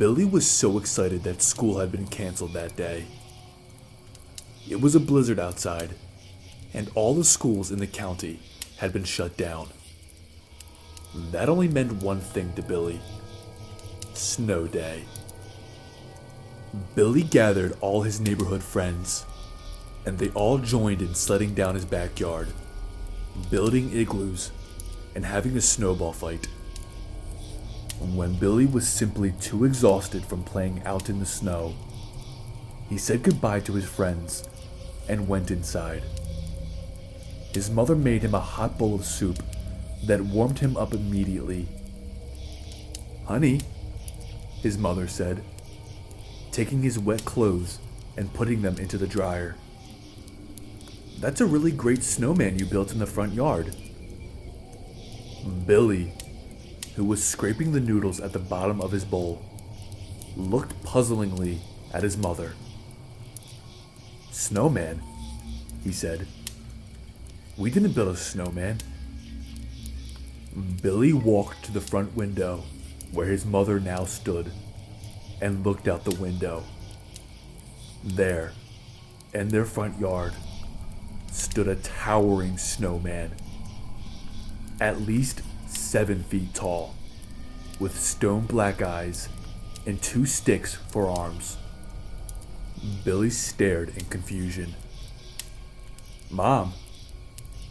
Billy was so excited that school had been canceled that day. It was a blizzard outside, and all the schools in the county had been shut down. That only meant one thing to Billy: snow day. Billy gathered all his neighborhood friends, and they all joined in sledding down his backyard, building igloos, and having a snowball fight. When Billy was simply too exhausted from playing out in the snow, he said goodbye to his friends and went inside. His mother made him a hot bowl of soup that warmed him up immediately. "Honey," his mother said, taking his wet clothes and putting them into the dryer. "That's a really great snowman you built in the front yard." Billy, who was scraping the noodles at the bottom of his bowl, looked puzzlingly at his mother. "Snowman?" he said. "We didn't build a snowman." Billy walked to the front window where his mother now stood and looked out the window. There, in their front yard, stood a towering snowman, at least 7 feet tall, with stone black eyes and 2 sticks for arms. Billy stared in confusion. "Mom,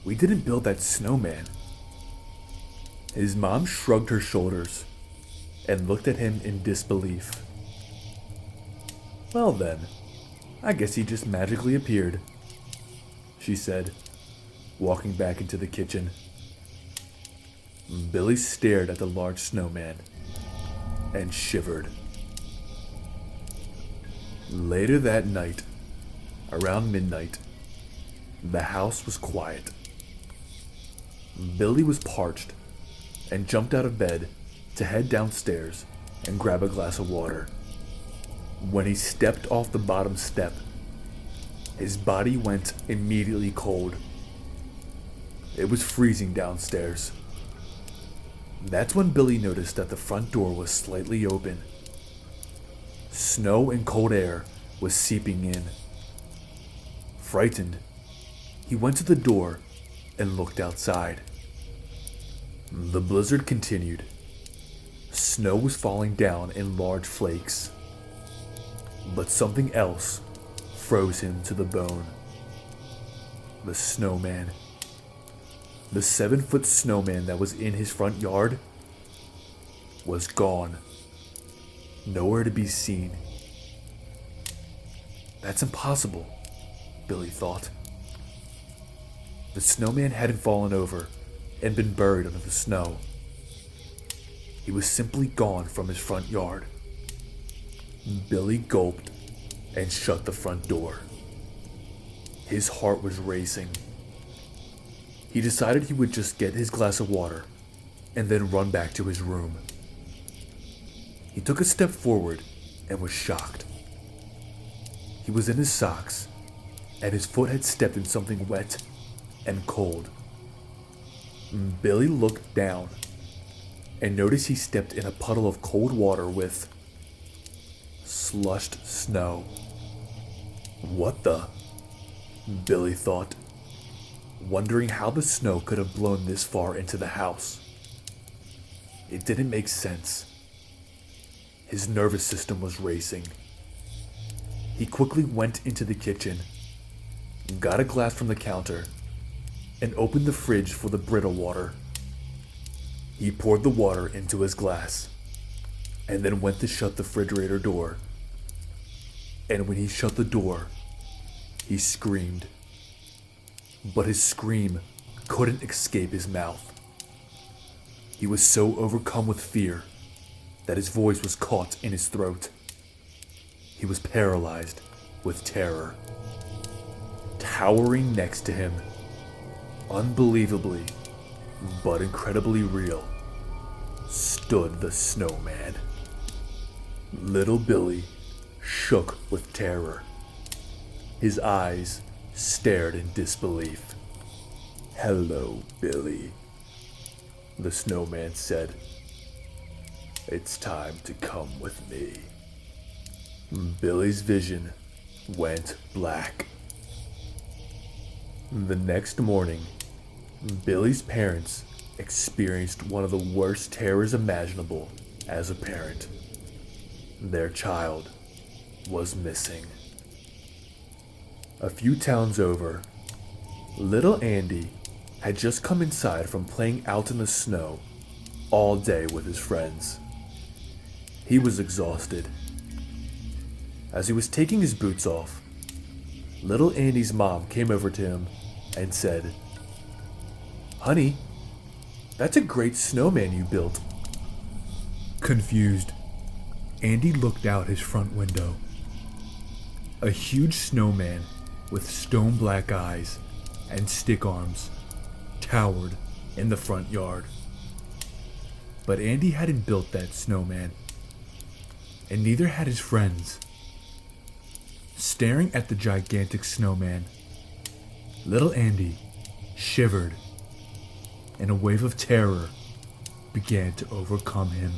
we didn't build that snowman." His mom shrugged her shoulders and looked at him in disbelief. "Well then, I guess he just magically appeared," she said, walking back into the kitchen. Billy stared at the large snowman and shivered. Later that night, around midnight, the house was quiet. Billy was parched and jumped out of bed to head downstairs and grab a glass of water. When he stepped off the bottom step, his body went immediately cold. It was freezing downstairs. That's when Billy noticed that the front door was slightly open. Snow and cold air was seeping in. Frightened, he went to the door and looked outside. The blizzard continued. Snow was falling down in large flakes. But something else froze him to the bone. The snowman. The 7-foot snowman that was in his front yard was gone. Nowhere to be seen. That's impossible, Billy thought. The snowman hadn't fallen over and been buried under the snow. He was simply gone from his front yard. Billy gulped and shut the front door. His heart was racing. He decided he would just get his glass of water and then run back to his room. He took a step forward and was shocked. He was in his socks, and his foot had stepped in something wet and cold. Billy looked down and noticed he stepped in a puddle of cold water with slushed snow. What the? Billy thought, wondering how the snow could have blown this far into the house. It didn't make sense. His nervous system was racing. He quickly went into the kitchen, got a glass from the counter, and opened the fridge for the brittle water. He poured the water into his glass, and then went to shut the refrigerator door. And when he shut the door, he screamed. But his scream couldn't escape his mouth. He was so overcome with fear that his voice was caught in his throat. He was paralyzed with terror. Towering next to him, unbelievably but incredibly real, stood the snowman. Little Billy shook with terror. His eyes stared in disbelief. "Hello, Billy," the snowman said. It's time to come with me. Billy's vision went black. The next morning, Billy's parents experienced one of the worst terrors imaginable as a parent. Their child was missing. A few towns over, little Andy had just come inside from playing out in the snow all day with his friends. He was exhausted. As he was taking his boots off, little Andy's mom came over to him and said, "Honey, that's a great snowman you built." Confused, Andy looked out his front window. A huge snowman with stone black eyes and stick arms towered in the front yard. But Andy hadn't built that snowman, and neither had his friends. Staring at the gigantic snowman, little Andy shivered, and a wave of terror began to overcome him.